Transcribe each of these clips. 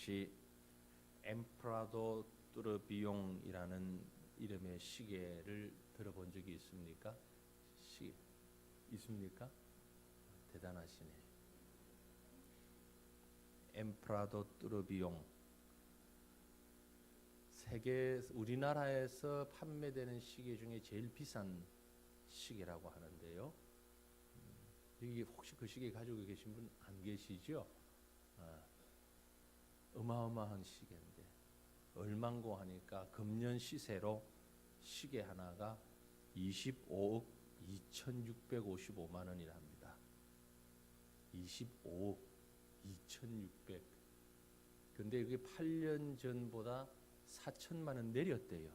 혹시 엠프라도 뚜르비용이라는 이름의 시계를 들어본 적이 있습니까? 있습니까? 대단하시네. 엠프라도 뚜르비용. 우리나라에서 판매되는 시계 중에 제일 비싼 시계라고 하는데요. 여기 혹시 그 시계 가지고 계신 분 안 계시죠? 어마어마한 시계인데 얼만고 하니까 금년 시세로 시계 하나가 25억 2,655만 원이랍니다. 25억 2,600. 근데 그게 8년 전보다 4천만 원 내렸대요.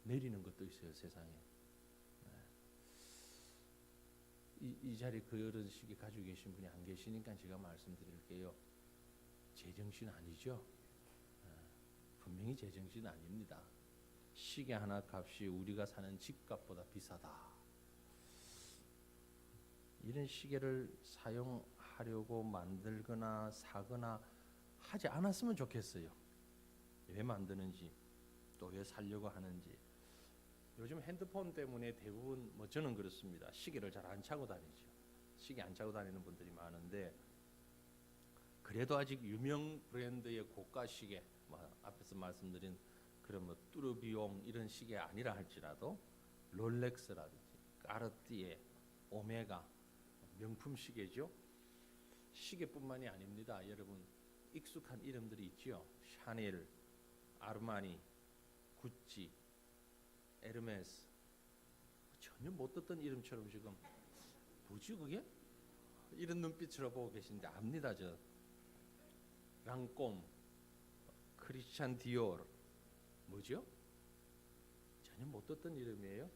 내리는 것도 있어요, 세상에. 이 자리에 그런 시계 가지고 계신 분이 안 계시니까 제가 말씀드릴게요. 제정신 아니죠? 분명히 제정신 아닙니다. 시계 하나 값이 우리가 사는 집값보다 비싸다. 이런 시계를 사용하려고 만들거나 사거나 하지 않았으면 좋겠어요. 왜 만드는지, 또 왜 살려고 하는지. 요즘 핸드폰 때문에 대부분 저는 그렇습니다. 시계를 잘 안 차고 다니죠. 시계 안 차고 다니는 분들이 많은데, 그래도 아직 유명 브랜드의 고가 시계, 앞에서 말씀드린 그런 뚜르비용 이런 시계 아니라 할지라도 롤렉스라든지 까르띠에, 오메가 명품 시계죠. 시계뿐만이 아닙니다. 여러분 익숙한 이름들이 있죠. 샤넬, 아르마니, 구찌, 에르메스. 전혀 못 듣던 이름처럼 지금 뭐지 그게? 이런 눈빛으로 보고 계신데 압니다. 저 랑꼼, 크리스찬 디올, 뭐죠? 전혀 못 듣던 이름이에요.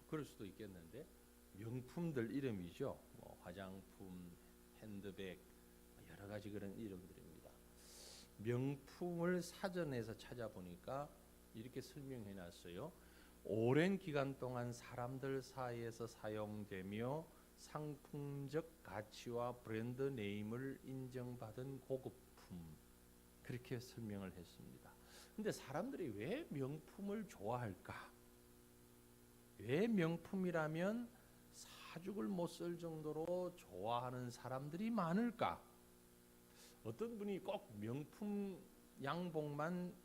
그럴 수도 있겠는데 명품들 이름이죠. 화장품, 핸드백, 여러 가지 그런 이름들입니다. 명품을 사전에서 찾아보니까 이렇게 설명해 놨어요. 오랜 기간 동안 사람들 사이에서 사용되며 상품적 가치와 브랜드 네임을 인정받은 고급품, 그렇게 설명을 했습니다. 근데 사람들이 왜 명품을 좋아할까? 왜 명품이라면 사죽을 못 쓸 정도로 좋아하는 사람들이 많을까? 어떤 분이 꼭 명품 양복만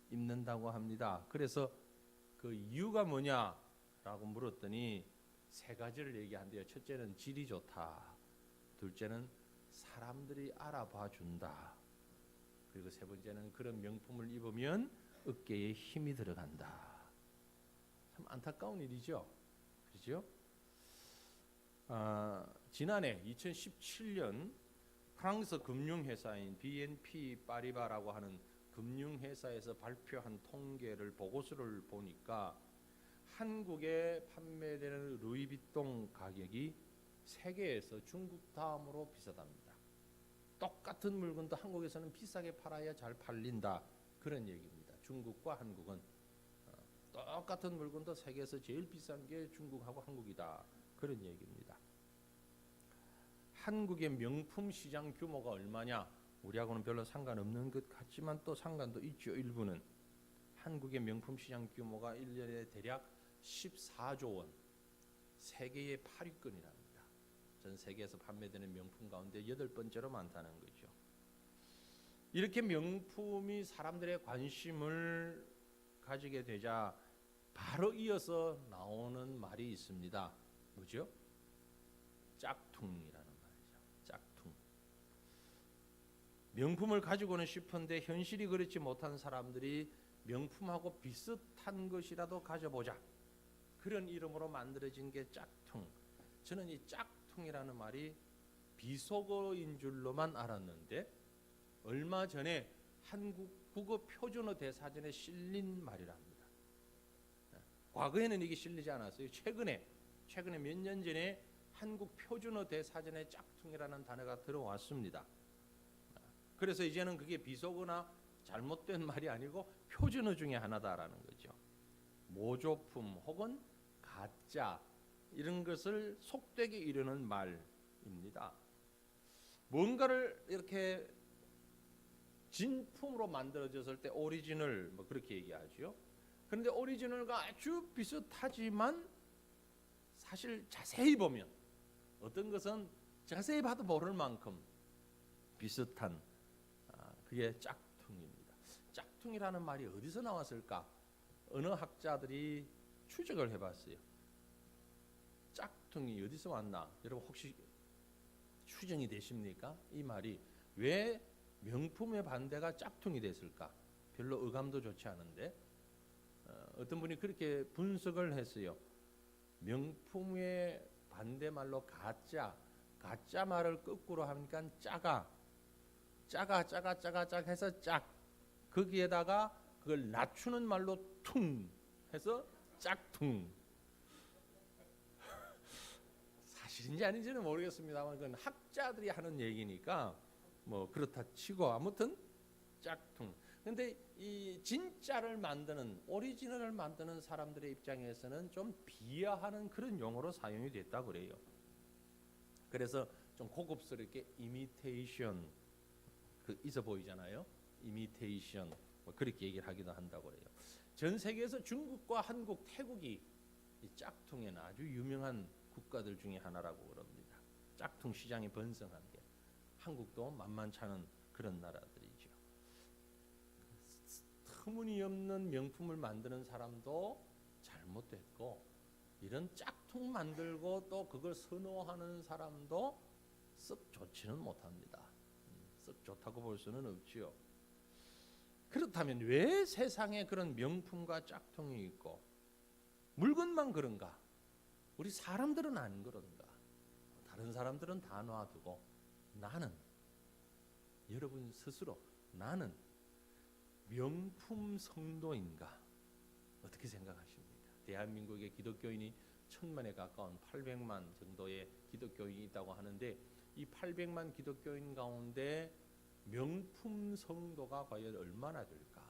입는다고 합니다. 그래서 그 이유가 뭐냐라고 물었더니 세 가지를 얘기한대요. 첫째는 질이 좋다. 둘째는 사람들이 알아봐 준다. 그리고 세 번째는 그런 명품을 입으면 어깨에 힘이 들어간다. 참 안타까운 일이죠. 그렇죠? 지난해 2017년 프랑스 금융회사인 BNP 파리바라고 하는 금융회사에서 발표한 통계를 보고서를 보니까 한국에 판매되는 루이비통 가격이 세계에서 중국 다음으로 비싸답니다. 똑같은 물건도 한국에서는 비싸게 팔아야 잘 팔린다, 그런 얘기입니다. 중국과 한국은 똑같은 물건도 세계에서 제일 비싼 게 중국하고 한국이다, 그런 얘기입니다. 한국의 명품 시장 규모가 얼마냐? 우리하고는 별로 상관없는 것 같지만 또 상관도 있죠. 일부는. 한국의 명품 시장 규모가 1년에 대략 14조 원, 세계의 8위권이랍니다. 전 세계에서 판매되는 명품 가운데 8번째로 많다는 거죠. 이렇게 명품이 사람들의 관심을 가지게 되자 바로 이어서 나오는 말이 있습니다. 뭐죠? 짝퉁이라는 말이죠. 짝퉁. 명품을 가지고는 싶은데 현실이 그렇지 못한 사람들이 명품하고 비슷한 것이라도 가져보자, 그런 이름으로 만들어진 게 짝퉁. 저는 이 짝퉁이라는 말이 비속어인 줄로만 알았는데 얼마 전에 한국 국어 표준어 대사전에 실린 말이랍니다. 과거에는 이게 실리지 않았어요. 최근에 몇 년 전에 한국 표준어 대사전에 짝퉁이라는 단어가 들어왔습니다. 그래서 이제는 그게 비속어나 잘못된 말이 아니고 표준어 중에 하나다라는 거죠. 모조품 혹은 가짜, 이런 것을 속되게 이르는 말입니다. 뭔가를 이렇게 진품으로 만들어졌을 때 오리지널 뭐 그렇게 얘기하죠. 그런데 오리지널과 아주 비슷하지만 사실 자세히 보면 어떤 것은 자세히 봐도 모를 만큼 비슷한 그게 짝퉁입니다. 짝퉁이라는 말이 어디서 나왔을까? 어느 학자들이 추적을 해봤어요. 짝퉁이 어디서 왔나? 여러분 혹시 추정이 되십니까? 이 말이 왜 명품의 반대가 짝퉁이 됐을까? 별로 어감도 좋지 않은데 어떤 분이 그렇게 분석을 했어요. 명품의 반대말로 가짜 말을 거꾸로 하니까 짜가 해서 짝, 거기에다가 그걸 낮추는 말로 퉁 해서 짝퉁. 사실인지 아닌지는 모르겠습니다만 그건 학자들이 하는 얘기니까 뭐 그렇다 치고 아무튼 짝퉁. 근데 이 진짜를 만드는 오리지널을 만드는 사람들의 입장에서는 좀 비하하는 그런 용어로 사용이 됐다 그래요. 그래서 좀 고급스럽게 이미테이션 그 있어 보이잖아요. 이미테이션 뭐 그렇게 얘기를 하기도 한다고 그래요. 전 세계에서 중국과 한국, 태국이 이 짝퉁에는 아주 유명한 국가들 중에 하나라고 그럽니다. 짝퉁 시장이 번성한 게 한국도 만만찮은 그런 나라들이죠. 터무니없는 명품을 만드는 사람도 잘못됐고 이런 짝퉁 만들고 또 그걸 선호하는 사람도 썩 좋지는 못합니다. 썩 좋다고 볼 수는 없지요. 그렇다면 왜 세상에 그런 명품과 짝퉁이 있고 물건만 그런가? 우리 사람들은 안 그런가? 다른 사람들은 다 놔두고 나는 여러분 스스로 나는 명품 성도인가? 어떻게 생각하십니까? 대한민국의 기독교인이 1000만에 가까운 800만 정도의 기독교인이 있다고 하는데 이 800만 기독교인 가운데 명품 성도가 과연 얼마나 될까?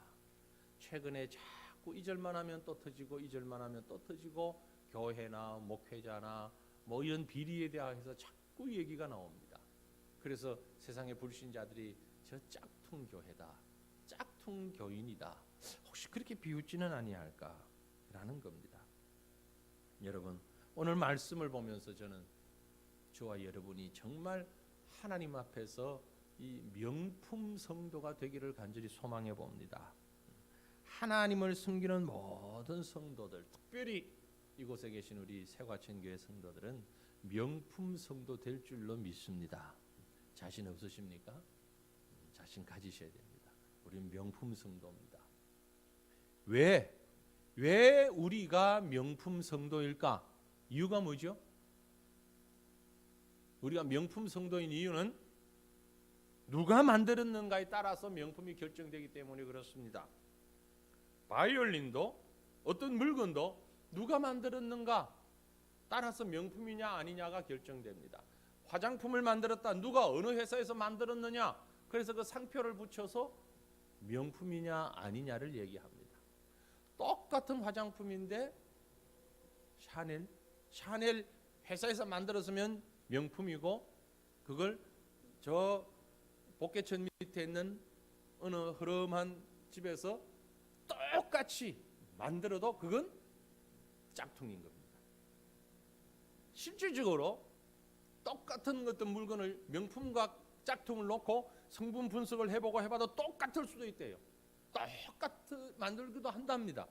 최근에 자꾸 이절만 하면 또 터지고 이절만 하면 또 터지고 교회나 목회자나 뭐 이런 비리에 대해서 자꾸 얘기가 나옵니다. 그래서 세상의 불신자들이 저 짝퉁 교회다, 짝퉁 교인이다. 혹시 그렇게 비웃지는 아니할까라는 겁니다. 여러분 오늘 말씀을 보면서 저는 저와 여러분이 정말 하나님 앞에서 이 명품 성도가 되기를 간절히 소망해 봅니다. 하나님을 섬기는 모든 성도들, 특별히 이곳에 계신 우리 새과천교회 성도들은 명품 성도 될 줄로 믿습니다. 자신 없으십니까? 자신 가지셔야 됩니다. 우리는 명품 성도입니다. 왜 우리가 명품 성도일까? 이유가 뭐죠? 우리가 명품 성도인 이유는 누가 만들었는가에 따라서 명품이 결정되기 때문에 그렇습니다. 바이올린도 어떤 물건도 누가 만들었는가 따라서 명품이냐 아니냐가 결정됩니다. 화장품을 만들었다. 누가 어느 회사에서 만들었느냐. 그래서 그 상표를 붙여서 명품이냐 아니냐를 얘기합니다. 똑같은 화장품인데 샤넬 회사에서 만들었으면 명품이고 그걸 저 복개천 밑에 있는 어느 흐름한 집에서 똑같이 만들어도 그건 짝퉁인 겁니다. 실질적으로 똑같은 어떤 물건을 명품과 짝퉁을 놓고 성분 분석을 해보고 해봐도 똑같을 수도 있대요. 똑같이 만들기도 한답니다.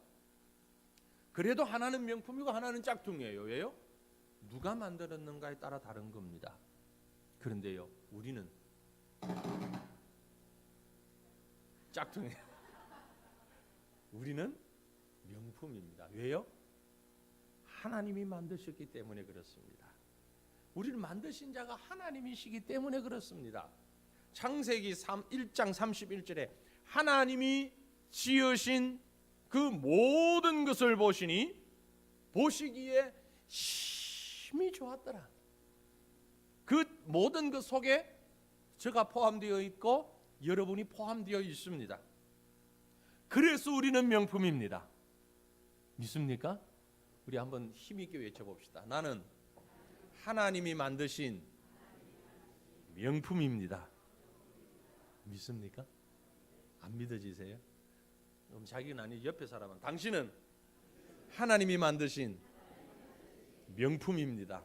그래도 하나는 명품이고 하나는 짝퉁이에요. 왜요? 누가 만들었는가에 따라 다른 겁니다. 그런데요, 우리는 짝퉁이에요. 우리는 명품입니다. 왜요? 하나님이 만드셨기 때문에 그렇습니다. 우리를 만드신 자가 하나님이시기 때문에 그렇습니다. 창세기 1장 31절에 하나님이 지으신 그 모든 것을 보시기에 심히 좋았더라. 그 모든 것 속에 저가 포함되어 있고 여러분이 포함되어 있습니다. 그래서 우리는 명품입니다. 믿습니까? 우리 한번 힘있게 외쳐봅시다. 나는 하나님이 만드신 명품입니다. 믿습니까? 안 믿어지세요? 그럼 자기는 아니 옆에 사람은 당신은 하나님이 만드신 명품입니다.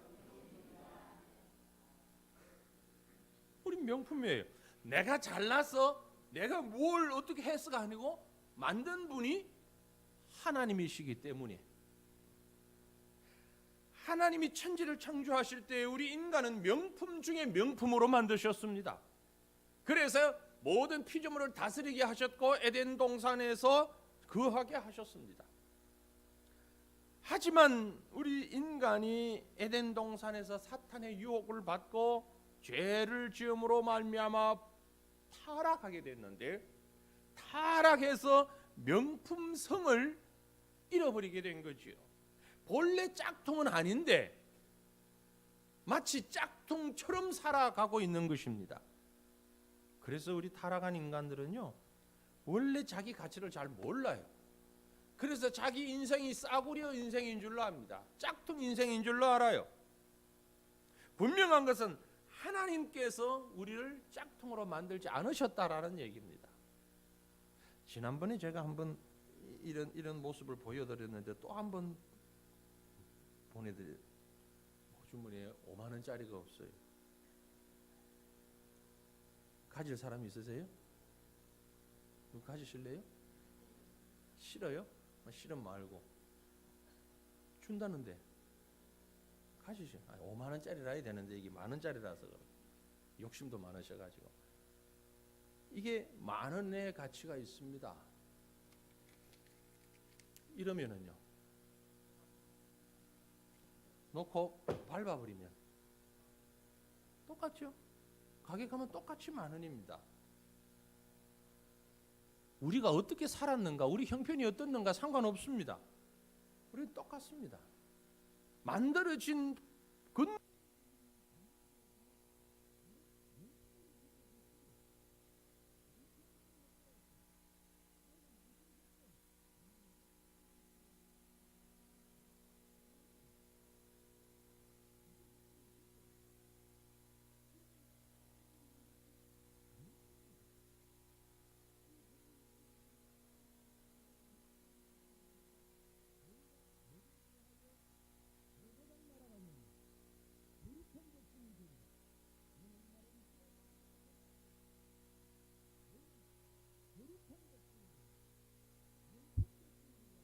우리 명품이에요. 내가 잘나서 내가 뭘 어떻게 했어가 아니고 만든 분이 하나님이시기 때문에, 하나님이 천지를 창조하실 때 우리 인간은 명품 중에 명품으로 만드셨습니다. 그래서 모든 피조물을 다스리게 하셨고 에덴 동산에서 거하게 하셨습니다. 하지만 우리 인간이 에덴 동산에서 사탄의 유혹을 받고 죄를 지음으로 말미암아 타락하게 됐는데, 타락해서 명품성을 잃어버리게 된 거지요. 본래 짝퉁은 아닌데 마치 짝퉁처럼 살아가고 있는 것입니다. 그래서 우리 타락한 인간들은요, 원래 자기 가치를 잘 몰라요. 그래서 자기 인생이 싸구려 인생인 줄로 압니다. 짝퉁 인생인 줄로 알아요. 분명한 것은 하나님께서 우리를 짝퉁으로 만들지 않으셨다라는 얘기입니다. 지난번에 제가 한번 이런 모습을 보여드렸는데 또 한번 보내드려요. 주머니에 5만 원짜리가 없어요. 가질 사람 있으세요? 가지실래요? 싫어요? 싫으면 말고. 준다는데 가지셔. 5만 원짜리라 해야 되는데 이게 만 원짜리라서 그래. 욕심도 많으셔가지고. 이게 만 원의 가치가 있습니다. 이러면은요, 놓고 밟아버리면 똑같죠? 가게 가면 똑같이 만 원입니다. 우리가 어떻게 살았는가, 우리 형편이 어떻는가 상관없습니다. 우리는 똑같습니다. 만들어진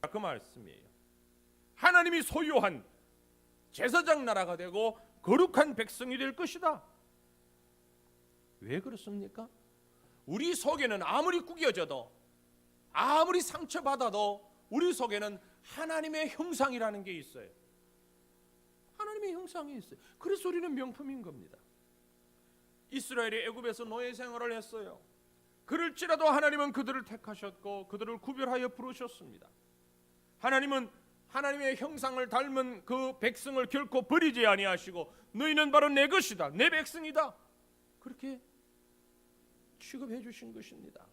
그 말씀이에요. 하나님이 소유한 제사장 나라가 되고 거룩한 백성이 될 것이다. 왜 그렇습니까? 우리 속에는 아무리 구겨져도 아무리 상처받아도 우리 속에는 하나님의 형상이라는 게 있어요. 하나님의 형상이 있어요. 그래서 우리는 명품인 겁니다. 이스라엘이 애굽에서 노예 생활을 했어요. 그럴지라도 하나님은 그들을 택하셨고 그들을 구별하여 부르셨습니다. 하나님은 하나님의 형상을 닮은 그 백성을 결코 버리지 아니하시고 너희는 바로 내 것이다, 내 백성이다, 그렇게 취급해 주신 것입니다.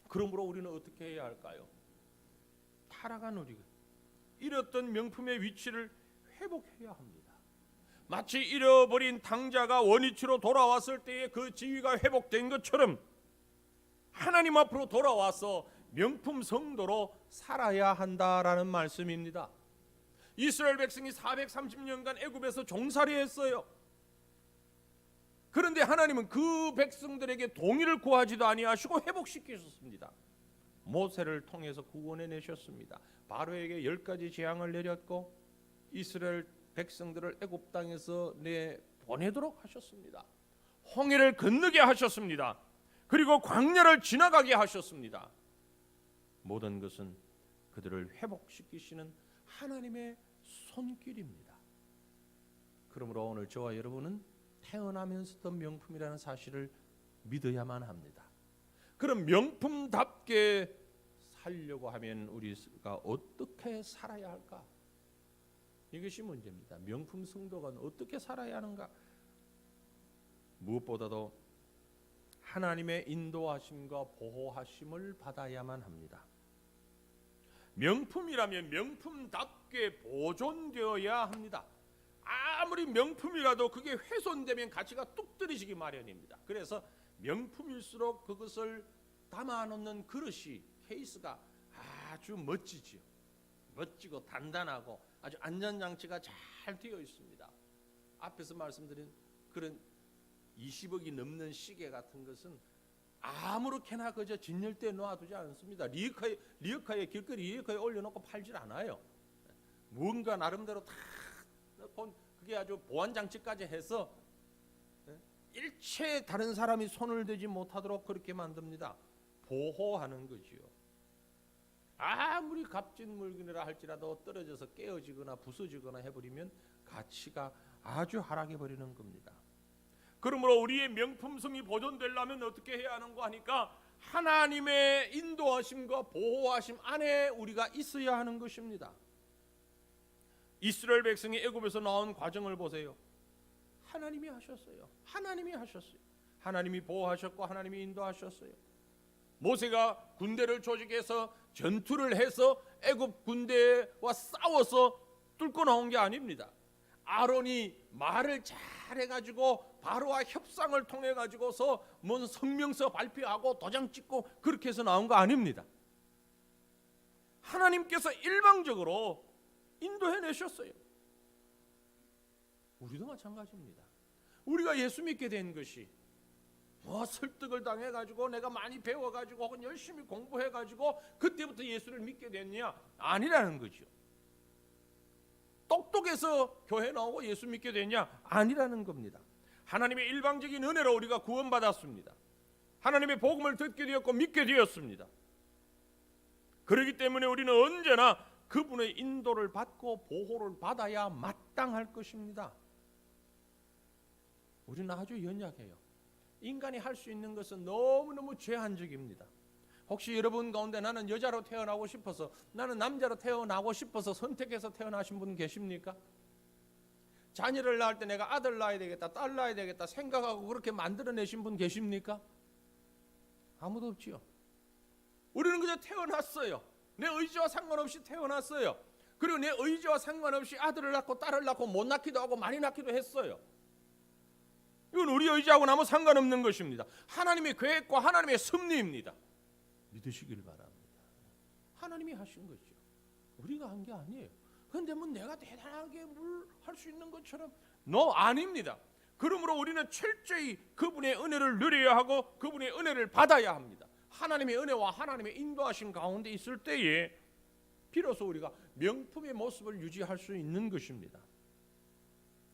그러므로 우리는 어떻게 해야 할까요? 타락한 우리가 잃었던 명품의 위치를 회복해야 합니다. 마치 잃어버린 당자가 원위치로 돌아왔을 때에 그 지위가 회복된 것처럼 하나님 앞으로 돌아와서 명품 성도로 살아야 한다라는 말씀입니다. 이스라엘 백성이 430년간 애굽에서 종살이했어요. 그런데 하나님은 그 백성들에게 동의를 구하지도 아니하시고 회복시키셨습니다. 모세를 통해서 구원해 내셨습니다. 바로에게 10가지 재앙을 내렸고 이스라엘 백성들을 애굽 땅에서 내보내도록 하셨습니다. 홍해를 건너게 하셨습니다. 그리고 광야를 지나가게 하셨습니다. 모든 것은 그들을 회복시키시는 하나님의 손길입니다. 그러므로 오늘 저와 여러분은 태어나면서도 명품이라는 사실을 믿어야만 합니다. 그럼 명품답게 살려고 하면 우리가 어떻게 살아야 할까? 이것이 문제입니다. 명품 성도가 어떻게 살아야 하는가? 무엇보다도 하나님의 인도하심과 보호하심을 받아야만 합니다. 명품이라면 명품답게 보존되어야 합니다. 아무리 명품이라도 그게 훼손되면 가치가 뚝 떨어지기 마련입니다. 그래서 명품일수록 그것을 담아놓는 그릇이 케이스가 아주 멋지지요. 멋지고 단단하고 아주 안전장치가 잘 되어 있습니다. 앞에서 말씀드린 그런 20억이 넘는 시계 같은 것은 아무렇게나 그저 진열대에 놓아두지 않습니다. 리어카에 길거리 리어카에 올려놓고 팔질 않아요. 뭔가 나름대로 다 그게 아주 보안장치까지 해서 일체 다른 사람이 손을 대지 못하도록 그렇게 만듭니다. 보호하는 거지요. 아무리 값진 물건이라 할지라도 떨어져서 깨어지거나 부서지거나 해버리면 가치가 아주 하락해 버리는 겁니다. 그러므로 우리의 명품성이 보존되려면 어떻게 해야 하는가 하니까 하나님의 인도하심과 보호하심 안에 우리가 있어야 하는 것입니다. 이스라엘 백성이 애굽에서 나온 과정을 보세요. 하나님이 하셨어요. 하나님이 하셨어요. 하나님이 보호하셨고 하나님이 인도하셨어요. 모세가 군대를 조직해서 전투를 해서 애굽 군대와 싸워서 뚫고 나온 게 아닙니다. 아론이 말을 잘 해가지고 바로와 협상을 통해 가지고서 뭔 성명서 발표하고 도장 찍고 그렇게 해서 나온 거 아닙니다. 하나님께서 일방적으로 인도해 내셨어요. 우리도 마찬가지입니다. 우리가 예수 믿게 된 것이 뭐 설득을 당해가지고 내가 많이 배워가지고 혹은 열심히 공부해가지고 그때부터 예수를 믿게 됐냐? 아니라는 거죠. 똑똑해서 교회 나오고 예수 믿게 됐냐? 아니라는 겁니다. 하나님의 일방적인 은혜로 우리가 구원받았습니다. 하나님의 복음을 듣게 되었고 믿게 되었습니다. 그렇기 때문에 우리는 언제나 그분의 인도를 받고 보호를 받아야 마땅할 것입니다. 우리는 아주 연약해요. 인간이 할 수 있는 것은 너무너무 제한적입니다. 혹시 여러분 가운데 나는 여자로 태어나고 싶어서, 나는 남자로 태어나고 싶어서 선택해서 태어나신 분 계십니까? 자녀를 낳을 때 내가 아들 낳아야 되겠다, 딸 낳아야 되겠다 생각하고 그렇게 만들어내신 분 계십니까? 아무도 없지요. 우리는 그저 태어났어요. 내 의지와 상관없이 태어났어요. 그리고 내 의지와 상관없이 아들을 낳고 딸을 낳고 못 낳기도 하고 많이 낳기도 했어요. 이건 우리 의지하고는 아무 상관없는 것입니다. 하나님의 계획과 하나님의 섭리입니다. 믿으시길 바랍니다. 하나님이 하신 거죠. 우리가 한 게 아니에요. 그런데 뭐 내가 대단하게 뭘 할 수 있는 것처럼 아닙니다. 그러므로 우리는 철저히 그분의 은혜를 누려야 하고 그분의 은혜를 받아야 합니다. 하나님의 은혜와 하나님의 인도하심 가운데 있을 때에 비로소 우리가 명품의 모습을 유지할 수 있는 것입니다.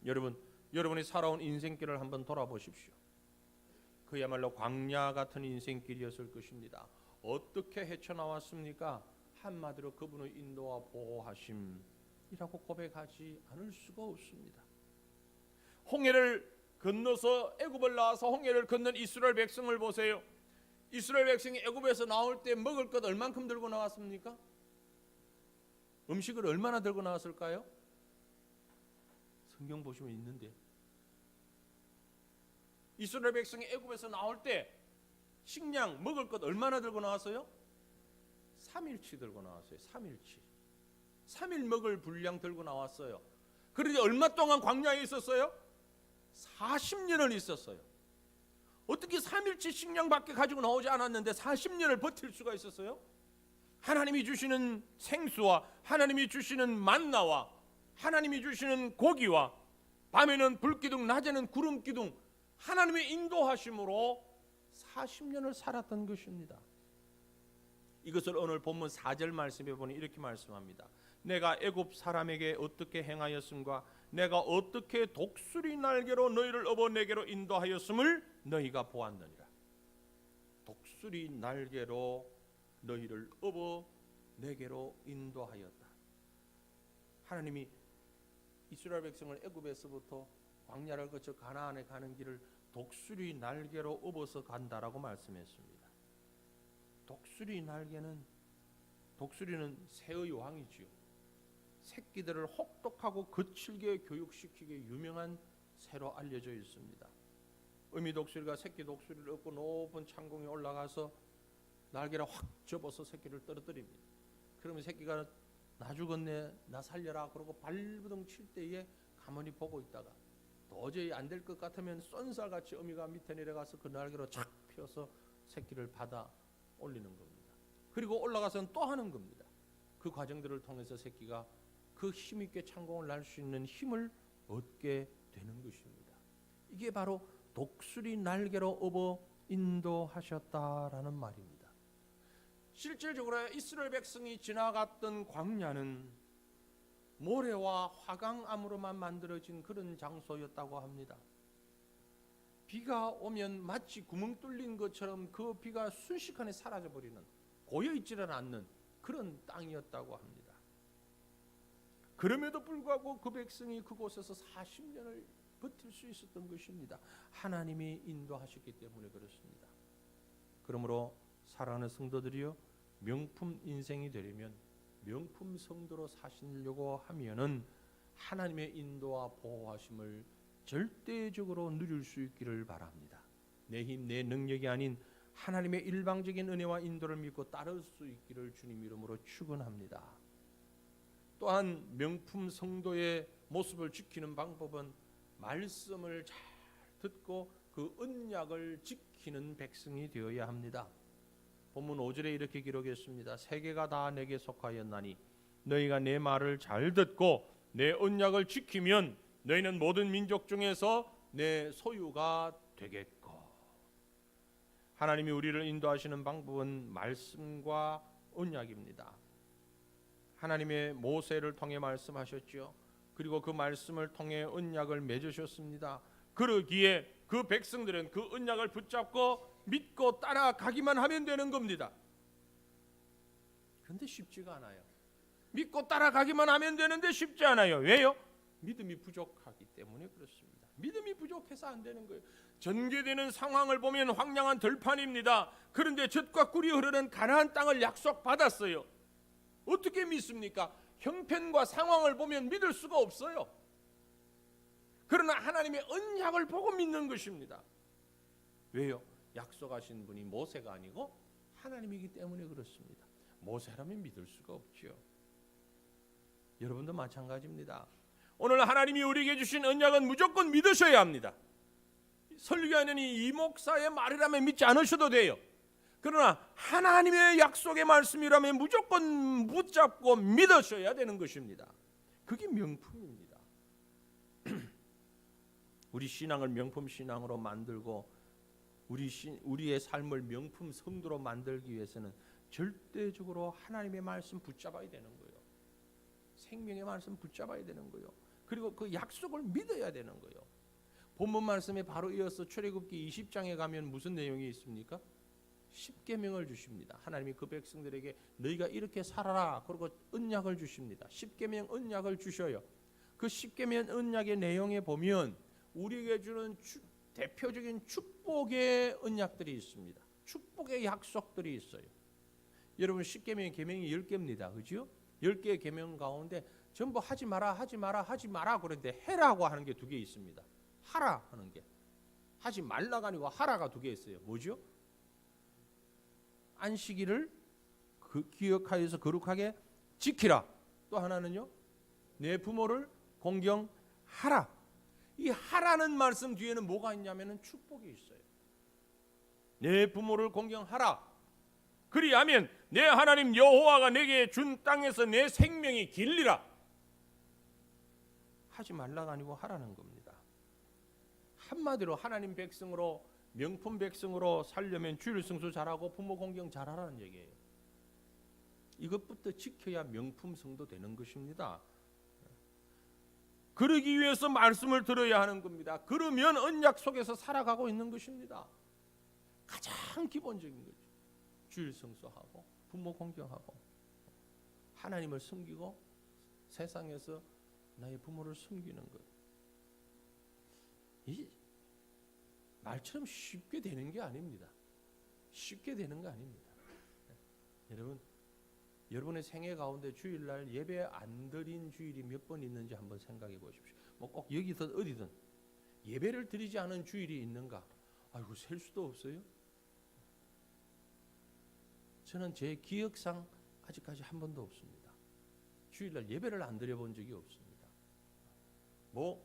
여러분이 살아온 인생길을 한번 돌아보십시오. 그야말로 광야 같은 인생길이었을 것입니다. 어떻게 헤쳐나왔습니까? 한마디로 그분의 인도와 보호하심이라고 고백하지 않을 수가 없습니다. 홍해를 건너서 애굽을 나와서 홍해를 건넌 이스라엘 백성을 보세요. 이스라엘 백성이 애굽에서 나올 때 먹을 것 얼만큼 들고 나왔습니까? 음식을 얼마나 들고 나왔을까요? 성경 보시면 있는데, 이스라엘 백성이 애굽에서 나올 때 식량 먹을 것 얼마나 들고 나왔어요? 3일치 들고 나왔어요. 3일 먹을 분량 들고 나왔어요. 그런데 얼마 동안 광야에 있었어요? 40년을 있었어요. 어떻게 3일치 식량밖에 가지고 나오지 않았는데 40년을 버틸 수가 있었어요? 하나님이 주시는 생수와 하나님이 주시는 만나와 하나님이 주시는 고기와 밤에는 불기둥 낮에는 구름기둥 하나님의 인도하심으로 40년을 살았던 것입니다. 이것을 오늘 본문 4절 말씀에 보니 이렇게 말씀합니다. 내가 애굽 사람에게 어떻게 행하였음과 내가 어떻게 독수리 날개로 너희를 업어 내게로 인도하였음을 너희가 보았느니라. 독수리 날개로 너희를 업어 내게로 인도하였다. 하나님이 이스라엘 백성을 애굽에서부터 광야를 거쳐 가나안에 가는 길을 독수리 날개로 업어서 간다라고 말씀했습니다. 독수리는 새의 왕이지요. 새끼들을 혹독하고 거칠게 교육시키기에 유명한 새로 알려져 있습니다. 어미 독수리가 새끼 독수리를 업고 높은 창공에 올라가서 날개를 확 접어서 새끼를 떨어뜨립니다. 그러면 새끼가 나 죽었네, 나 살려라 그러고 발부둥 칠 때에 가만히 보고 있다가 도저히 안 될 것 같으면 쏜살같이 어미가 밑에 내려가서 그 날개로 착 펴서 새끼를 받아 올리는 겁니다. 그리고 올라가서는 또 하는 겁니다. 그 과정들을 통해서 새끼가 그 힘있게 창공을 날 수 있는 힘을 얻게 되는 것입니다. 이게 바로 독수리 날개로 업어 인도하셨다라는 말입니다. 실질적으로 이스라엘 백성이 지나갔던 광야는 모래와 화강암으로만 만들어진 그런 장소였다고 합니다. 비가 오면 마치 구멍 뚫린 것처럼 그 비가 순식간에 사라져버리는, 고여있지는 않는 그런 땅이었다고 합니다. 그럼에도 불구하고 그 백성이 그곳에서 40년을 버틸 수 있었던 것입니다. 하나님이 인도하셨기 때문에 그렇습니다. 그러므로 사랑하는 성도들이요, 명품 인생이 되려면, 명품 성도로 사시려고 하면은 하나님의 인도와 보호하심을 절대적으로 누릴 수 있기를 바랍니다. 내 힘, 내 능력이 아닌 하나님의 일방적인 은혜와 인도를 믿고 따를 수 있기를 주님 이름으로 축원합니다. 또한 명품 성도의 모습을 지키는 방법은 말씀을 잘 듣고 그 언약을 지키는 백성이 되어야 합니다. 본문 5절에 이렇게 기록했습니다. 세계가 다 내게 속하였나니 너희가 내 말을 잘 듣고 내 언약을 지키면 너희는 모든 민족 중에서 내 소유가 되겠고. 하나님이 우리를 인도하시는 방법은 말씀과 언약입니다. 하나님의 모세를 통해 말씀하셨죠. 그리고 그 말씀을 통해 언약을 맺으셨습니다. 그러기에 그 백성들은 그 언약을 붙잡고 믿고 따라가기만 하면 되는 겁니다. 그런데 쉽지가 않아요. 믿고 따라가기만 하면 되는데 쉽지 않아요. 왜요? 믿음이 부족하기 때문에 그렇습니다. 믿음이 부족해서 안 되는 거예요. 전개되는 상황을 보면 황량한 들판입니다. 그런데 젖과 꿀이 흐르는 가나안 땅을 약속받았어요. 어떻게 믿습니까? 형편과 상황을 보면 믿을 수가 없어요. 그러나 하나님의 언약을 보고 믿는 것입니다. 왜요? 약속하신 분이 모세가 아니고 하나님이기 때문에 그렇습니다. 모세라면 믿을 수가 없죠. 여러분도 마찬가지입니다. 오늘 하나님이 우리에게 주신 언약은 무조건 믿으셔야 합니다. 설교하는 이 목사의 말이라면 믿지 않으셔도 돼요. 그러나 하나님의 약속의 말씀이라면 무조건 붙잡고 믿으셔야 되는 것입니다. 그게 명품입니다. 우리 신앙을 명품 신앙으로 만들고 우리의 삶을 명품 성도로 만들기 위해서는 절대적으로 하나님의 말씀 붙잡아야 되는 거예요. 생명의 말씀 붙잡아야 되는 거예요. 그리고 그 약속을 믿어야 되는 거예요. 본문 말씀에 바로 이어서 출애굽기 20장에 가면 무슨 내용이 있습니까? 십계명을 주십니다. 하나님이 그 백성들에게 너희가 이렇게 살아라. 그리고 언약을 주십니다. 십계명 언약을 주셔요. 그 십계명 언약의 내용에 보면 우리에게 주는 대표적인 축복의 언약들이 있습니다. 축복의 약속들이 있어요. 여러분 십계명의 계명이 10개입니다. 그죠? 10개의 계명 가운데 전부 하지 마라 하지 마라 하지 마라 그런데 해라고 하는 게 2개 있습니다. 하라 하는 게, 하지 말라가 아니고 하라가 2개 있어요. 뭐죠? 안식일을 기억하여서 거룩하게 지키라. 또 하나는요, 내 부모를 공경하라. 이 하라는 말씀 뒤에는 뭐가 있냐면은 축복이 있어요. 내 부모를 공경하라. 그리하면 내 하나님 여호와가 내게 준 땅에서 내 생명이 길리라. 하지 말라가 아니고 하라는 겁니다. 한마디로 하나님 백성으로, 명품 백성으로 살려면 주일 성수 잘하고 부모 공경 잘하라는 얘기예요. 이것부터 지켜야 명품 성도 되는 것입니다. 그러기 위해서 말씀을 들어야 하는 겁니다. 그러면 언약 속에서 살아가고 있는 것입니다. 가장 기본적인 거죠. 주일 성수하고 부모 공경하고 하나님을 섬기고 세상에서 나의 부모를 섬기는 것. 이 말처럼 쉽게 되는 게 아닙니다. 쉽게 되는 거 아닙니다. 여러분, 여러분의 생애 가운데 주일날 예배 안 드린 주일이 몇 번 있는지 한번 생각해 보십시오. 뭐 꼭 여기든 어디든 예배를 드리지 않은 주일이 있는가? 아이고, 셀 수도 없어요. 저는 제 기억상 아직까지 한 번도 없습니다. 주일날 예배를 안 드려본 적이 없습니다. 뭐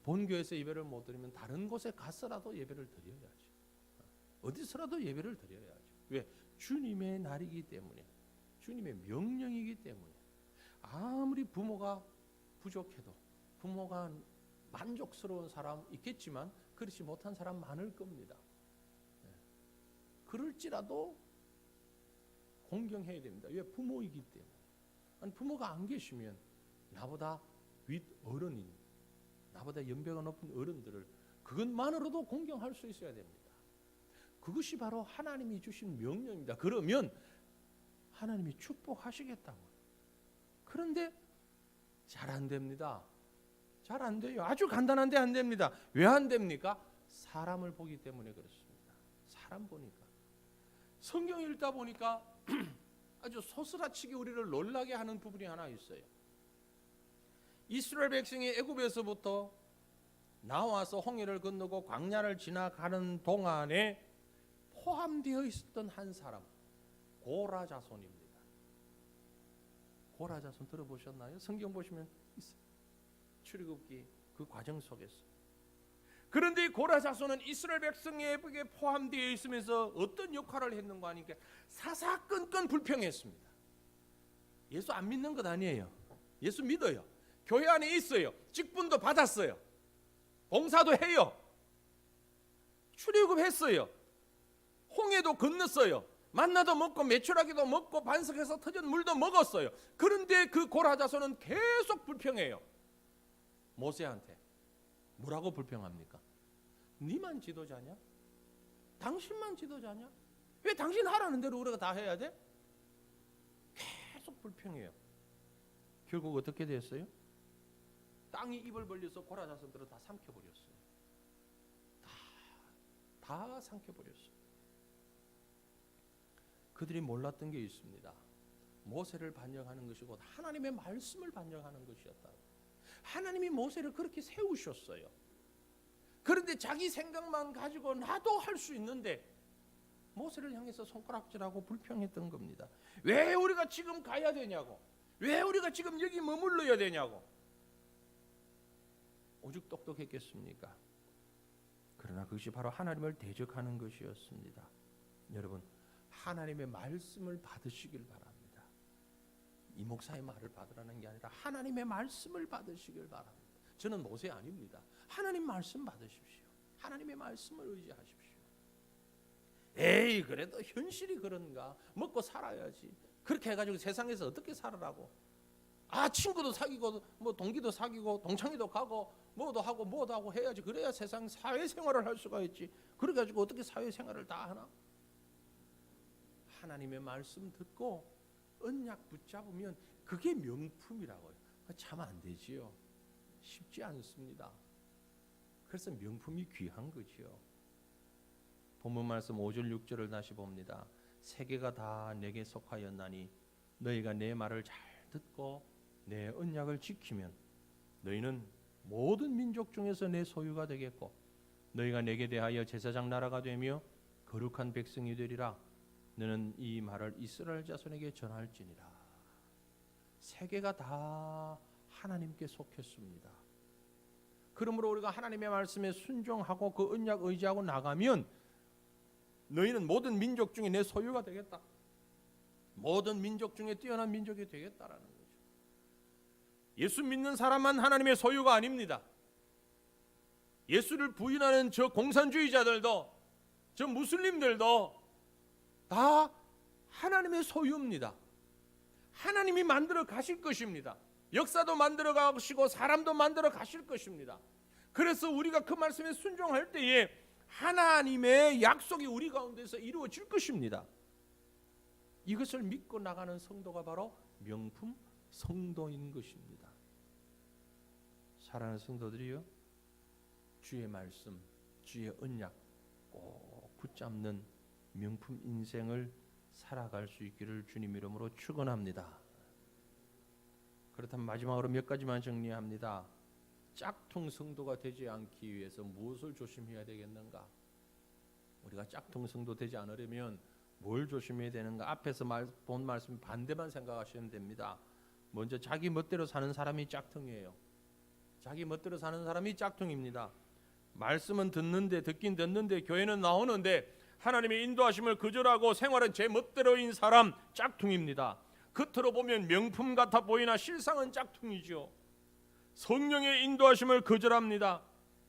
본교에서 예배를 못 드리면 다른 곳에 가서라도 예배를 드려야죠. 어디서라도 예배를 드려야죠. 왜? 주님의 날이기 때문에, 주님의 명령이기 때문에, 아무리 부모가 부족해도, 부모가 만족스러운 사람 있겠지만 그렇지 못한 사람 많을 겁니다. 그럴지라도 공경해야 됩니다. 왜? 부모이기 때문에. 아니, 부모가 안 계시면 나보다 윗 어른인, 나보다 연배가 높은 어른들을 그것만으로도 공경할 수 있어야 됩니다. 그것이 바로 하나님이 주신 명령입니다. 그러면 하나님이 축복하시겠다고. 그런데 잘 안 됩니다. 잘 안 돼요. 아주 간단한데 안 됩니다. 왜 안 됩니까? 사람을 보기 때문에 그렇습니다. 사람 보니까. 성경 읽다 보니까 아주 소스라치게 우리를 놀라게 하는 부분이 하나 있어요. 이스라엘 백성이 애굽에서부터 나와서 홍해를 건너고 광야를 지나가는 동안에 포함되어 있었던 한 사람, 고라 자손입니다. 고라 자손 들어보셨나요? 성경 보시면 있어요. 출애굽기 그 과정 속에서. 그런데 고라 자손은 이스라엘 백성에게 포함되어 있으면서 어떤 역할을 했는가 하니까 사사건건 불평했습니다. 예수 안 믿는 것 아니에요. 예수 믿어요. 교회 안에 있어요. 직분도 받았어요. 봉사도 해요. 출애굽했어요. 홍해도 건넜어요. 만나도 먹고 메추라기도 먹고 반석에서 터진 물도 먹었어요. 그런데 그 고라 자손은 계속 불평해요. 모세한테 뭐라고 불평합니까? 니만 지도자냐? 당신만 지도자냐? 왜 당신 하라는 대로 우리가 다 해야 돼? 계속 불평해요. 결국 어떻게 됐어요? 땅이 입을 벌려서 고라 자손들을 다 삼켜버렸어요. 다 삼켜버렸어요. 그들이 몰랐던 게 있습니다. 모세를 반영하는 것이 곧 하나님의 말씀을 반영하는 것이었다. 하나님이 모세를 그렇게 세우셨어요. 그런데 자기 생각만 가지고 나도 할 수 있는데 모세를 향해서 손가락질하고 불평했던 겁니다. 왜 우리가 지금 가야 되냐고, 왜 우리가 지금 여기 머물러야 되냐고. 오죽 똑똑했겠습니까? 그러나 그것이 바로 하나님을 대적하는 것이었습니다. 여러분, 하나님의 말씀을 받으시길 바랍니다. 이 목사의 말을 받으라는 게 아니라 하나님의 말씀을 받으시길 바랍니다. 저는 모세 아닙니다. 하나님 말씀 받으십시오. 하나님의 말씀을 의지하십시오. 에이, 그래도 현실이 그런가? 먹고 살아야지. 그렇게 해가지고 세상에서 어떻게 살으라고? 아, 친구도 사귀고 뭐 동기도 사귀고 동창회도 가고 뭐도 하고 해야지. 그래야 세상 사회생활을 할 수가 있지. 그래가지고 어떻게 사회생활을 다 하나? 하나님의 말씀 듣고 언약 붙잡으면 그게 명품이라고요. 참 안 되지요. 쉽지 않습니다. 그래서 명품이 귀한 거지요. 본문 말씀 5절 6절을 다시 봅니다. 세계가 다 내게 속하였나니 너희가 내 말을 잘 듣고 내 언약을 지키면 너희는 모든 민족 중에서 내 소유가 되겠고 너희가 내게 대하여 제사장 나라가 되며 거룩한 백성이 되리라. 너는 이 말을 이스라엘 자손에게 전할지니라. 세계가 다 하나님께 속했습니다. 그러므로 우리가 하나님의 말씀에 순종하고 그 언약 의지하고 나가면 너희는 모든 민족 중에 내 소유가 되겠다. 모든 민족 중에 뛰어난 민족이 되겠다라는 거죠. 예수 믿는 사람만 하나님의 소유가 아닙니다. 예수를 부인하는 저 공산주의자들도, 저 무슬림들도 다 하나님의 소유입니다. 하나님이 만들어 가실 것입니다. 역사도 만들어 가시고 사람도 만들어 가실 것입니다. 그래서 우리가 그 말씀에 순종할 때에 하나님의 약속이 우리 가운데서 이루어질 것입니다. 이것을 믿고 나가는 성도가 바로 명품 성도인 것입니다. 사랑하는 성도들이요, 주의 말씀, 주의 언약 꼭 붙잡는 명품 인생을 살아갈 수 있기를 주님 이름으로 축원합니다. 그렇다면 마지막으로 몇 가지만 정리합니다. 짝퉁 성도가 되지 않기 위해서 무엇을 조심해야 되겠는가? 우리가 짝퉁 성도 되지 않으려면 뭘 조심해야 되는가? 앞에서 본 말씀 반대만 생각하시면 됩니다. 먼저 자기 멋대로 사는 사람이 짝퉁이에요. 자기 멋대로 사는 사람이 짝퉁입니다. 말씀은 듣긴 듣는데 교회는 나오는데 하나님의 인도하심을 거절하고 생활은 제 멋대로인 사람 짝퉁입니다. 겉으로 보면 명품 같아 보이나 실상은 짝퉁이죠. 성령의 인도하심을 거절합니다.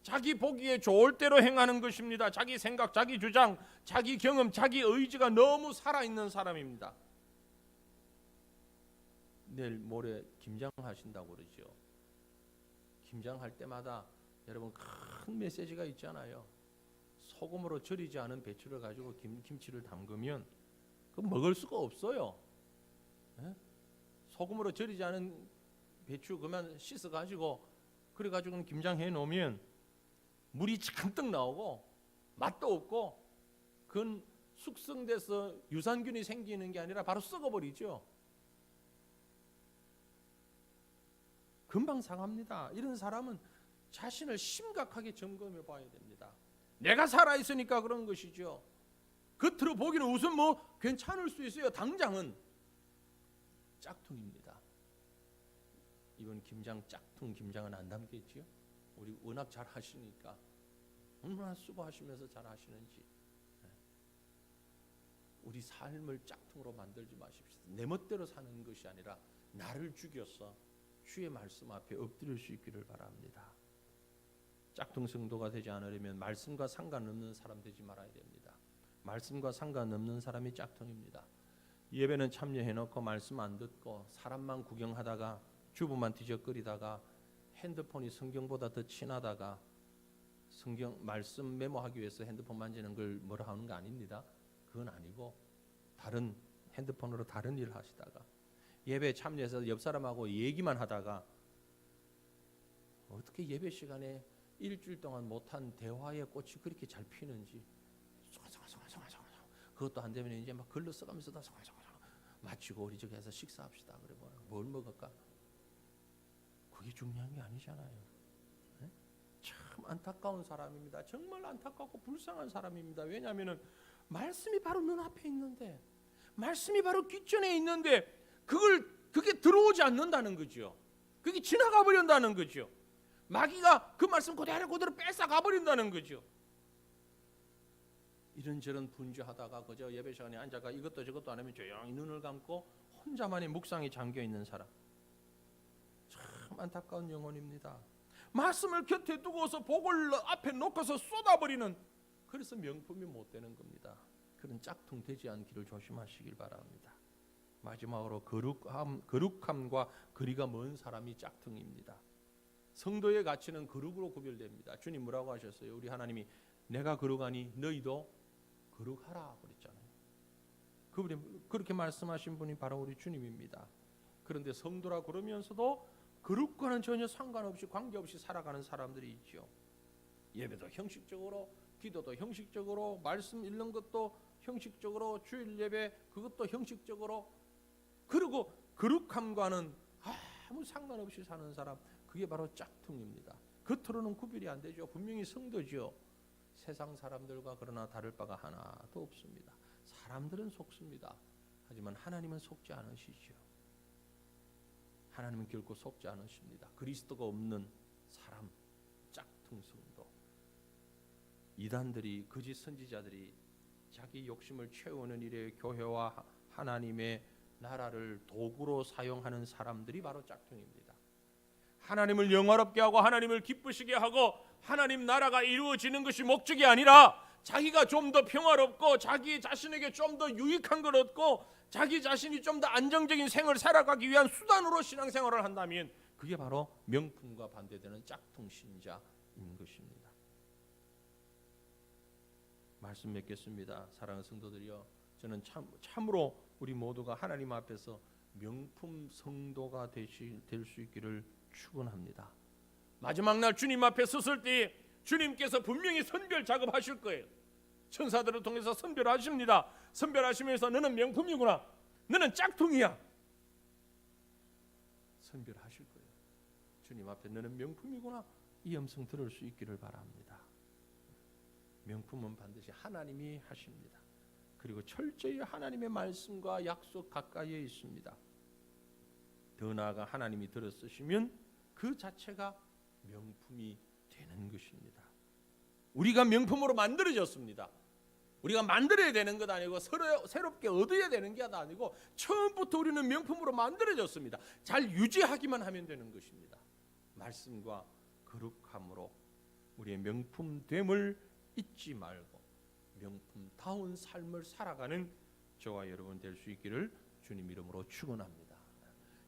자기 보기에 좋을 대로 행하는 것입니다. 자기 생각, 자기 주장, 자기 경험, 자기 의지가 너무 살아있는 사람입니다. 내일 모레 김장하신다고 그러죠. 김장할 때마다 여러분 큰 메시지가 있잖아요. 소금으로 절이지 않은 배추를 가지고 김치를 담그면 그 먹을 수가 없어요. 예? 소금으로 절이지 않은 배추 그만 씻어 가지고 그래 가지고는 김장해 놓으면 물이 잔뜩 나오고 맛도 없고 그건 숙성돼서 유산균이 생기는 게 아니라 바로 썩어버리죠. 금방 상합니다. 이런 사람은 자신을 심각하게 점검해 봐야 됩니다. 내가 살아있으니까 그런 것이죠. 겉으로 보기는 우선 뭐 괜찮을 수 있어요. 당장은 짝퉁입니다. 이번 김장 짝퉁 김장은 안 담겠지요? 우리 워낙 잘 하시니까 얼마나 수고하시면서 잘 하시는지. 우리 삶을 짝퉁으로 만들지 마십시오. 내 멋대로 사는 것이 아니라 나를 죽여서 주의 말씀 앞에 엎드릴 수 있기를 바랍니다. 짝퉁 성도가 되지 않으려면 말씀과 상관없는 사람 되지 말아야 됩니다. 말씀과 상관없는 사람이 짝퉁입니다. 예배는 참여해놓고 말씀 안 듣고 사람만 구경하다가 주부만 뒤적거리다가 핸드폰이 성경보다 더 친하다가 성경 말씀 메모하기 위해서 핸드폰 만지는 걸 뭐라 하는 거 아닙니다. 그건 아니고 다른 핸드폰으로 다른 일 하시다가 예배에 참여해서 옆 사람하고 얘기만 하다가 어떻게 예배 시간에 일주일 동안 못한 대화의 꽃이 그렇게 잘 피는지 그것도 안 되면 이제 막 글로 써가면서 다 마치고 우리 저기 해서 식사합시다. 그래 뭘 먹을까? 그게 중요한 게 아니잖아요. 네? 참 안타까운 사람입니다. 정말 안타깝고 불쌍한 사람입니다. 왜냐하면 말씀이 바로 눈앞에 있는데 말씀이 바로 귓전에 있는데 그게 들어오지 않는다는 거죠. 그게 지나가 버린다는 거죠. 마귀가 그 말씀 그대로 뺏어가 버린다는 거죠. 이런저런 분주하다가 그저 예배 시간에 앉아가 이것도 저것도 안 하면 조용히 눈을 감고 혼자만의 묵상에 잠겨 있는 사람. 참 안타까운 영혼입니다. 말씀을 곁에 두고서 복을 앞에 놓고서 쏟아버리는, 그래서 명품이 못 되는 겁니다. 그런 짝퉁 되지 않기를 조심하시길 바랍니다. 마지막으로 거룩함과 거리가 먼 사람이 짝퉁입니다. 성도의 가치는 거룩으로 구별됩니다. 주님 뭐라고 하셨어요? 우리 하나님이 내가 거룩하니 너희도 거룩하라 그랬잖아요. 그분이 그렇게 말씀하신 분이 바로 우리 주님입니다. 그런데 성도라 그러면서도 거룩과는 전혀 상관없이 관계없이 살아가는 사람들이 있죠. 예배도 형식적으로, 기도도 형식적으로, 말씀 읽는 것도 형식적으로, 주일 예배 그것도 형식적으로, 그리고 거룩함과는 아무 상관없이 사는 사람, 그게 바로 짝퉁입니다. 겉으로는 구별이 안 되죠. 분명히 성도죠. 세상 사람들과 그러나 다를 바가 하나도 없습니다. 사람들은 속습니다. 하지만 하나님은 속지 않으시죠. 하나님은 결코 속지 않으십니다. 그리스도가 없는 사람, 짝퉁 성도. 이단들이, 거짓 선지자들이 자기 욕심을 채우는 일에 교회와 하나님의 나라를 도구로 사용하는 사람들이 바로 짝퉁입니다. 하나님을 영화롭게 하고 하나님을 기쁘시게 하고 하나님 나라가 이루어지는 것이 목적이 아니라 자기가 좀 더 평화롭고 자기 자신에게 좀 더 유익한 걸 얻고 자기 자신이 좀 더 안정적인 생을 살아가기 위한 수단으로 신앙생활을 한다면 그게 바로 명품과 반대되는 짝퉁 신자인 것입니다. 말씀 맺겠습니다. 사랑하는 성도들이여, 저는 참으로 우리 모두가 하나님 앞에서 명품 성도가 될 수 있기를 축원합니다. 마지막 날 주님 앞에 섰을 때 주님께서 분명히 선별 작업하실 거예요. 천사들을 통해서 선별하십니다. 선별하시면서 너는 명품이구나, 너는 짝퉁이야, 선별하실 거예요. 주님 앞에 너는 명품이구나, 이 음성 들을 수 있기를 바랍니다. 명품은 반드시 하나님이 하십니다. 그리고 철저히 하나님의 말씀과 약속 가까이에 있습니다. 더 나아가 하나님이 들어 쓰시면 그 자체가 명품이 되는 것입니다. 우리가 명품으로 만들어졌습니다. 우리가 만들어야 되는 것 아니고 새롭게 얻어야 되는 게 아니고 처음부터 우리는 명품으로 만들어졌습니다. 잘 유지하기만 하면 되는 것입니다. 말씀과 거룩함으로 우리의 명품됨을 잊지 말고 명품다운 삶을 살아가는 저와 여러분 될 수 있기를 주님 이름으로 축원합니다.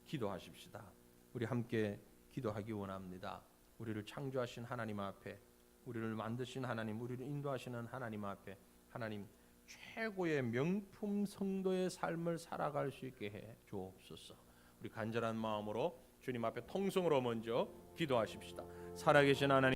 기도하십시다. 우리 함께 기도하기 원합니다. 우리를 창조하신 하나님 앞에, 우리를 만드신 하나님, 우리를 인도하시는 하나님 앞에, 하나님 최고의 명품 성도의 삶을 살아갈 수 있게 해 주옵소서. 우리 간절한 마음으로 주님 앞에 통성으로 먼저 기도하십시다. 살아계신 하나님,